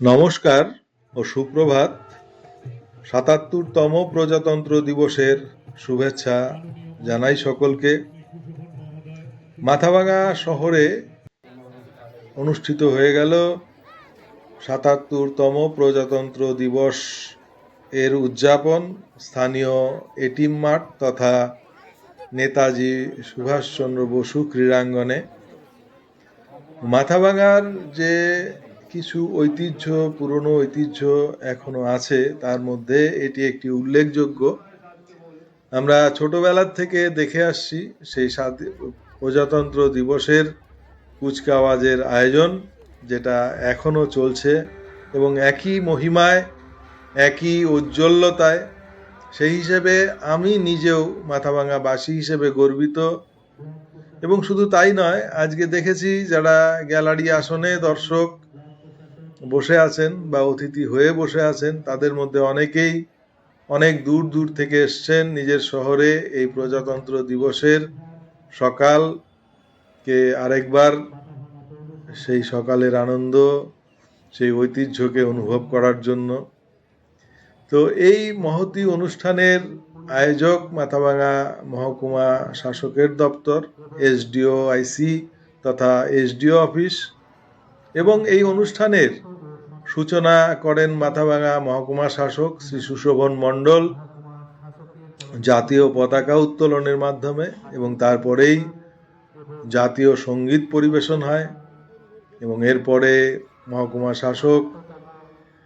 নমস্কার ও সুপ্রভাত। ৭৭তম প্রজাতন্ত্র দিবসের শুভেচ্ছা জানাই সকলকে। মাথাভাঙা শহরে অনুষ্ঠিত হয়ে গেল ৭৭তম প্রজাতন্ত্র দিবস এর উদযাপন স্থানীয় এটিএম মাঠ তথা নেতাজি সুভাষচন্দ্র বসু ক্রীড়াঙ্গনে। মাথাভাঙার যে কিছু ঐতিহ্য, পুরনো ঐতিহ্য এখনো আছে, তার মধ্যে এটি একটি উল্লেখযোগ্য। আমরা ছোটবেলার থেকে দেখে আসছি সেই প্রজাতন্ত্র দিবসের কুচকাওয়াজের আয়োজন, যেটা এখনো চলছে এবং একই মহিমায়, একই ঔজ্জ্বল্যতায়। সেই হিসেবে আমি নিজেও মাথাভাঙাবাসী হিসেবে গর্বিত। এবং শুধু তাই নয়, আজকে দেখেছি যারা গ্যালারি আসনে দর্শক বসে আছেন বা অতিথি হয়ে বসে আছেন, তাদের মধ্যে অনেকেই অনেক দূর দূর থেকে এসছেন নিজের শহরে এই প্রজাতন্ত্র দিবসের সকালকে আরেকবার সেই সকালের আনন্দ, সেই ঐতিহ্যকে অনুভব করার জন্য। তো এই মহতী অনুষ্ঠানের আয়োজক মাথাভাঙা মহকুমা শাসকের দপ্তর, এসডিও আইসি তথা এসডিও অফিস। এবং এই অনুষ্ঠানের সূচনা করেন মাথাভাঙা মহকুমা শাসক শ্রী সুশোভন মণ্ডল জাতীয় পতাকা উত্তোলনের মাধ্যমে, এবং তারপরেই জাতীয় সঙ্গীত পরিবেশন হয়। এবং এরপরে মহকুমা শাসক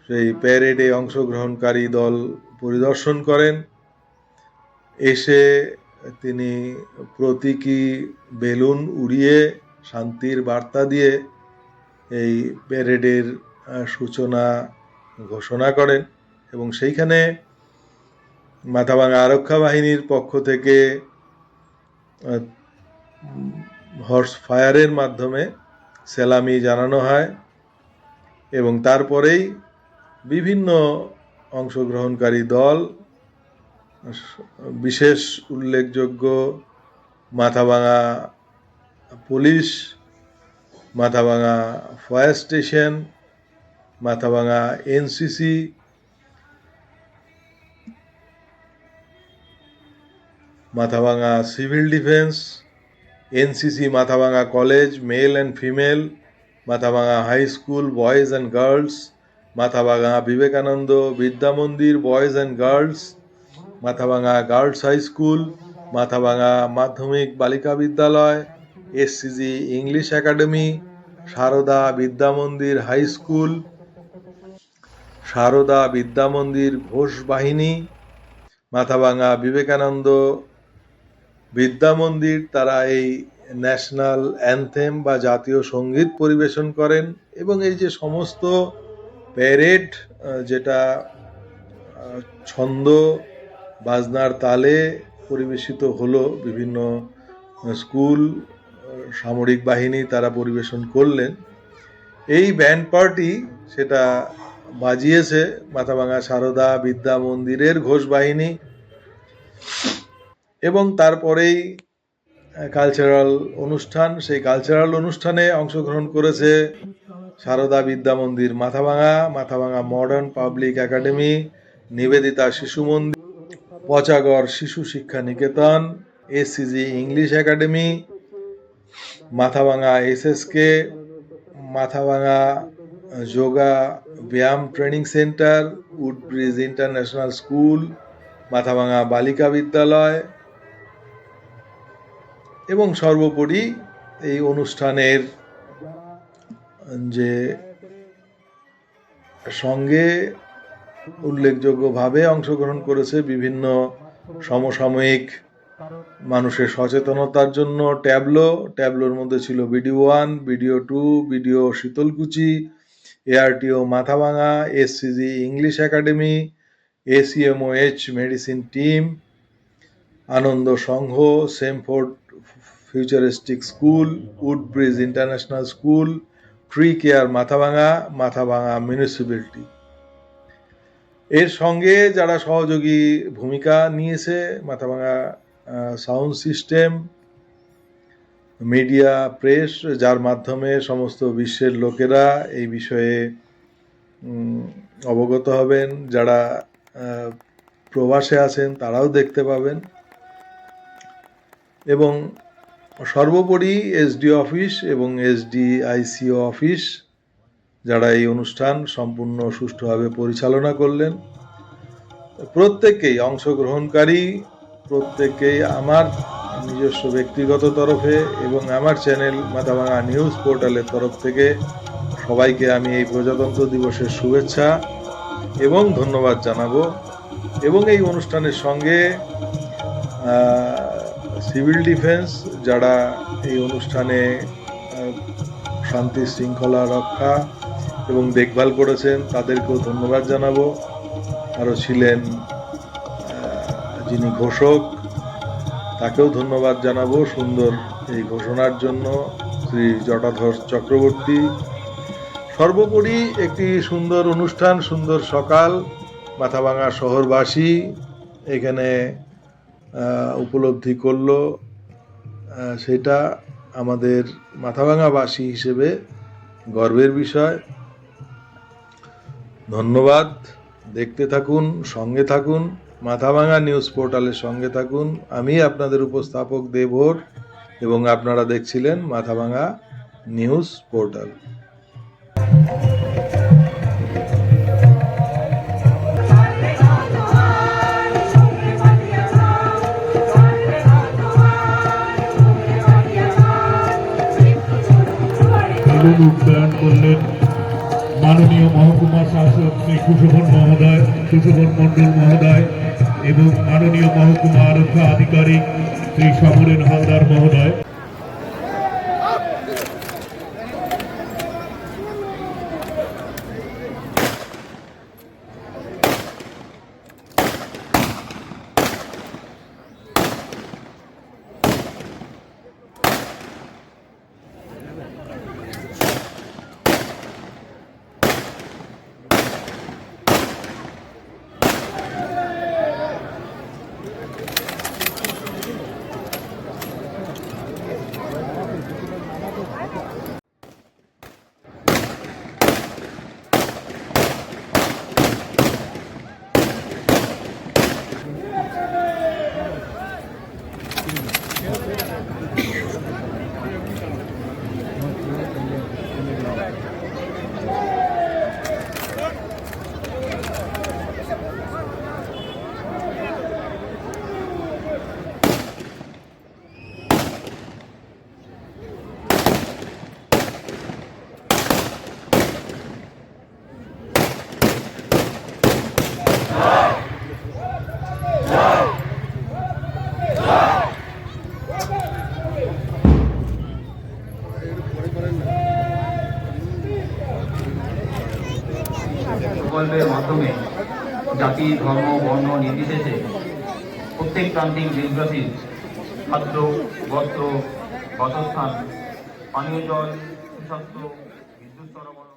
সেই প্যারেডে অংশগ্রহণকারী দল পরিদর্শন করেন। এসে তিনি প্রতীকী বেলুন উড়িয়ে শান্তির বার্তা দিয়ে এই প্যারেডের সূচনা ঘোষণা করেন। এবং সেইখানে মাথাভাঙা আরক্ষা বাহিনীর পক্ষ থেকে হর্স ফায়ারের মাধ্যমে সেলামি জানানো হয়। এবং তারপরেই বিভিন্ন অংশগ্রহণকারী দল, বিশেষ উল্লেখযোগ্য Mathabhanga police, Mathabhanga fire station, Mathabhanga NCC, Mathabhanga civil defence, NCC Mathabhanga college male and female, Mathabhanga high school boys and girls, Mathabhanga Vivekananda Vidya Mandir boys and girls, Mathabhanga girls high school, Mathabhanga Madhyamik Balika বিদ্যালয়, SCG English academy, Sarada Vidya মন্দির হাই স্কুল, সারদা বিদ্যা মন্দির ঘোষ বাহিনী, মাথাভাঙা বিবেকানন্দ বিদ্যা মন্দির, তারা এই ন্যাশনাল অ্যানথেম বা জাতীয় সঙ্গীত পরিবেশন করেন। এবং এই যে সমস্ত প্যারেড, যেটা ছন্দ বাজনার তালে পরিবেশিত হলো, বিভিন্ন স্কুল, সামরিক বাহিনী তারা পরিবেশন করলেন। এই ব্যান্ড পার্টি সেটা বাজিয়েছে মাথাভাঙা সারদা বিদ্যা মন্দিরের ঘোষ বাহিনী। এবং তারপরেই কালচারাল অনুষ্ঠান, সেই কালচারাল অনুষ্ঠানে অংশগ্রহণ করেছে Sarada Vidya Mandir Mathabhanga, Mathabhanga modern public academy, Nivedita Shishu Mandir, Pachagarh Shishu Shiksha Niketan, SCG English academy, Mathabhanga SSK, Mathabhanga yoga ব্যায়াম training centre, Woodbridge International School, Mathabhanga Balika Vidyalaya. এবং সর্বোপরি এই অনুষ্ঠানের যে সঙ্গে উল্লেখযোগ্যভাবে অংশগ্রহণ করেছে বিভিন্ন সমসাময়িক মানুষের সচেতনতার জন্য ট্যাবলোর মধ্যে ছিল BDO1, BDO2, BDO Sitalkuchi, ARTO Mathabhanga, SCG English academy, ACMOH medicine team, Anand Sangha, Samford futuristic school, Woodbridge International School, tree care Mathabhanga, Mathabhanga municipality. এর সঙ্গে যারা সহযোগী ভূমিকা নিয়েছে, Mathabhanga sound system, media, press, যার মাধ্যমে সমস্ত বিশ্বের লোকেরা এই বিষয়ে অবগত হবেন, যারা প্রবাসে আছেন তারাও দেখতে পাবেন। এবং সর্বোপরি এসডি অফিস এবং এসডিআইসিও অফিস যারা এই অনুষ্ঠান সম্পূর্ণ সুষ্ঠুভাবে পরিচালনা করলেন, প্রত্যেকেই অংশগ্রহণকারী, প্রত্যেকেই আমার নিজস্ব ব্যক্তিগত তরফে এবং আমার চ্যানেল মাথাভাঙা নিউজ পোর্টালের তরফ থেকে সবাইকে আমি এই প্রজাতন্ত্র দিবসের শুভেচ্ছা এবং ধন্যবাদ জানাবো। এবং এই অনুষ্ঠানের সঙ্গে সিভিল ডিফেন্স যারা এই অনুষ্ঠানে শান্তি শৃঙ্খলা রক্ষা এবং দেখভাল করেছেন তাদেরকেও ধন্যবাদ জানাবো। আরও ছিলেন যিনি ঘোষক, তাকেও ধন্যবাদ জানাবো সুন্দর এই ঘোষণার জন্য, শ্রী জটাধর চক্রবর্তী। সর্বোপরি একটি সুন্দর অনুষ্ঠান, সুন্দর সকাল মাথাভাঙা শহরবাসী এখানে উপলব্ধি করলো, সেটা আমাদের মাথাভাঙাবাসী হিসেবে গর্বের বিষয়। ধন্যবাদ। দেখতে থাকুন, সঙ্গে থাকুন, মাথাভাঙা নিউজ পোর্টালের সঙ্গে থাকুন। আমি আপনাদের উপস্থাপক দেবর এবং আপনারা দেখছিলেন মাথাভাঙা নিউজ পোর্টাল। উদ্যায়ন করলেন মাননীয় মহকুমা শাসক শ্রী সুশোভন মহোদয়, সুশোভন মণ্ডল মহোদয় এবং মাননীয় মহকুমা আরক্ষা আধিকারিক শ্রী সমরেন হালদার মহোদয়। প্রকল্পের মাধ্যমে জাতি, ধর্ম, বর্ণ নির্বিশেষে প্রত্যেক প্রান্তিক দেশবাসীর খাদ্য, বস্ত্র, বাসস্থান, পানীয় জল, সুস্বাস্থ্য, বিদ্যুৎ সরবরাহ।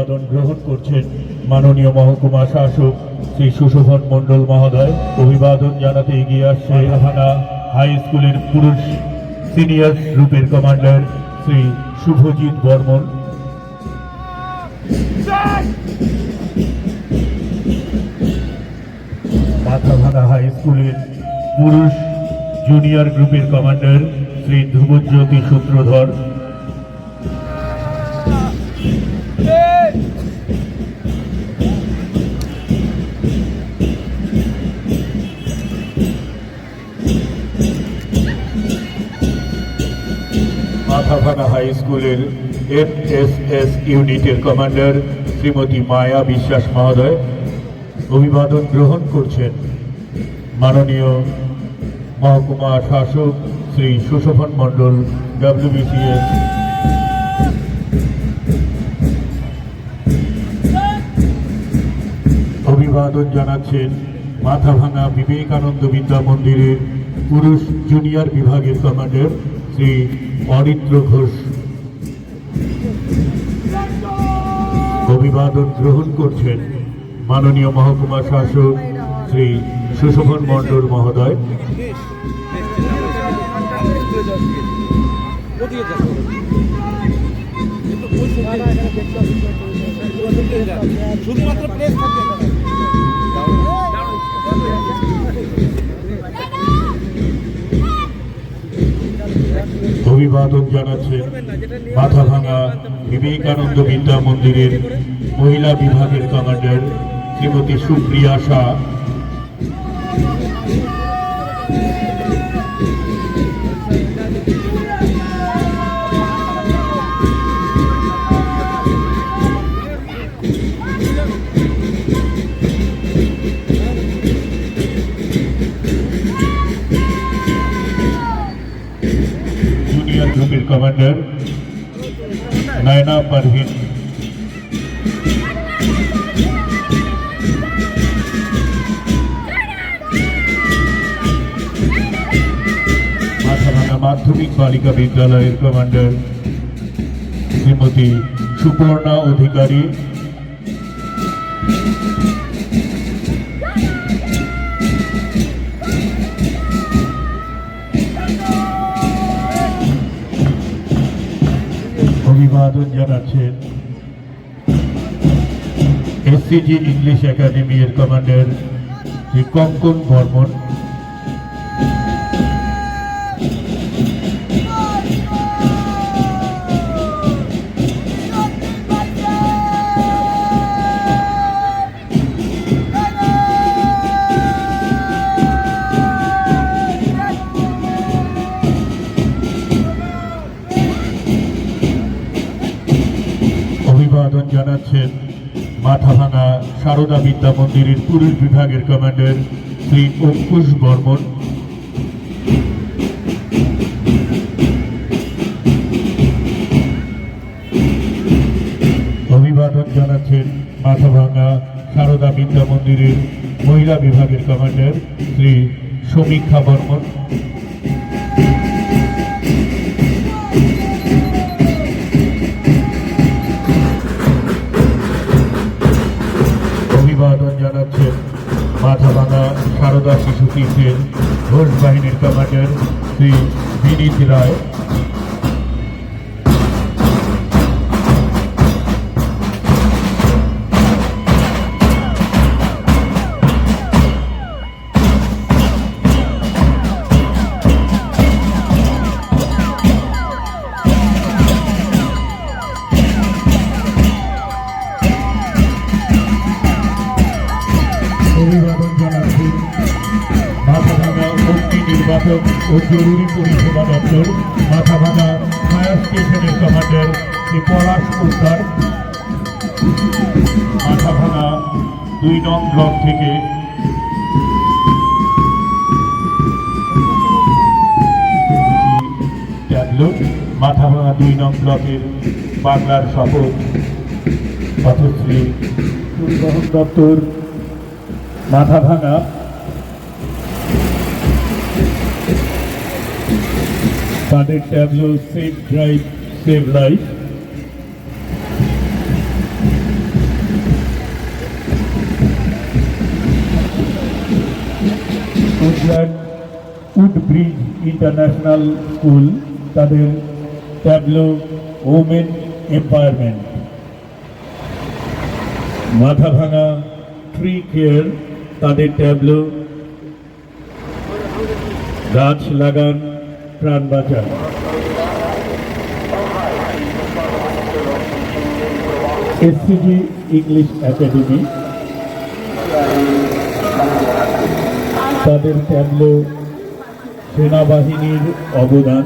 অভিবাদন গ্রহণ করছেন মাননীয় মহকুমা শাসক শ্রী সুশোভন মণ্ডল মহোদয়। অভিবাদন জানাতে এগিয়ে আসছে মাথাভাঙা হাই স্কুলের পুরুষ সিনিয়র গ্রুপের কমান্ডার শ্রী শুভজিৎ বর্মন। মাথাভাঙা হাই স্কুলের পুরুষ জুনিয়র গ্রুপের কমান্ডার শ্রী ধ্রুবজ্যোতি সূত্রধর। মাথাভাঙা হাই স্কুলের FSS ইউনিটের কমান্ডার শ্রীমতী মায়া বিশ্বাস মহোদয়। অভিবাদন গ্রহণ করছেন মাননীয় মহকুমা শাসক শ্রী সুশোভন মণ্ডল WBCS। অভিবাদন জানাচ্ছেন মাথাভাঙা বিবেকানন্দ বিদ্যা মন্দিরের পুরুষ জুনিয়র বিভাগের কমান্ডার শ্রী অরিত্র ঘোষ। অভিবাদন গ্রহণ করছেন মাননীয় মহকুমা শাসক শ্রী সুশোভন মণ্ডল মহোদয়। শুধুমাত্র প্রেস থাকবে। অভিবাদন জানাচ্ছেন মাথাভাঙা বিবেকানন্দ বিদ্যা মন্দিরের মহিলা বিভাগের কমান্ডার শ্রীমতী সুপ্রিয়া শাহ। জুনিয়র গ্রুপের কমান্ডার নয়না পারভিন। মাথাভাঙা মাধ্যমিক বালিকা বিদ্যালয়ের কমান্ডার শ্রীমতী সুপর্ণা অধিকারী। অভিবাদন জানাচ্ছেন SCG ইংলিশ একাডেমি এর কমান্ডার শ্রী কঙ্কন বর্মন। অভিবাদন জানাচ্ছেন মাথাভাঙা সারদা বিদ্যা মন্দিরের পুরুষ বিভাগের কমান্ডার শ্রী অঙ্কুশ বর্মন। অভিবাদন জানাচ্ছেন মাথাভাঙা সারদা বিদ্যা মন্দিরের মহিলা বিভাগের কমান্ডার শ্রী সমীক্ষা বর্মন। অভিবাদন জানাচ্ছেন মাথাভাঙা সারদা শিশু তীর্থের ঘোষ বাহিনীর কমান্ডার শ্রী বিনীত রায়। অভিবাদন জানাচ্ছেন মাথাভাঙা অগ্নি নির্বাচন ও জরুরি পরিষেবা দপ্তর মাথাভাঙা ফায়ার স্টেশনের কমান্ডার শ্রী পলাশ পোদ্দার। মাথাভাঙা 2 নং ব্লক থেকে মাথাভাঙা 2 নং ব্লকের বাংলার শপথ পথশ্রী পরিবহন দপ্তর মাথাভাঙা। তাদের tableau save drive save life. Basirhat Woodbridge International School তাদের tableau women empowerment. Mathabhanga tree care তাদের ট্যাবলো গাছ লাগান প্রাণ বাঁচান। এসসিজি ইংলিশ একাডেমি তাদের ট্যাবলো সেনাবাহিনীর অবদান।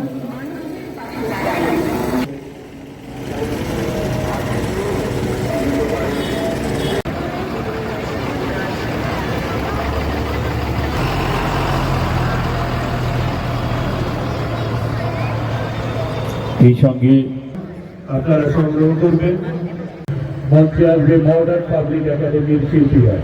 এই সঙ্গে আপনারা সংগ্রহ করবেন মঞ্চে আসবে মডার্ন পাবলিক একাডেমির শিল্পীরা।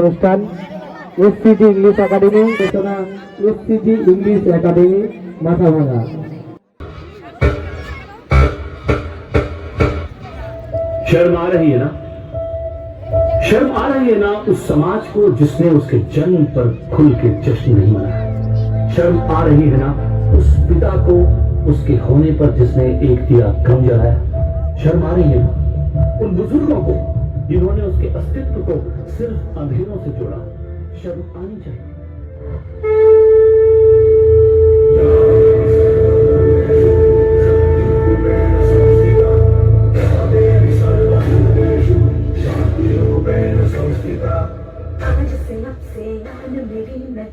অনুষ্ঠান এসসিজি ইংলিশ একাডেমি ঘোষণা এসসিজি ইংলিশ একাডেমি মাথাভাঙা। शर्म आ रही है ना? शर्म आ रही है ना उस समाज को जिसने उसके जन्म पर खुल के जश्न नहीं मनाया। शर्म आ रही है ना उस पिता को उसके होने पर जिसने एक दिया गम जलाया। शर्म आ रही है ना उन बुजुर्गों को जिन्होंने उसके अस्तित्व को सिर्फ अंधेरों से जोड़ा। शर्म आनी चाहिए। आज से अब से याद मेरी मैं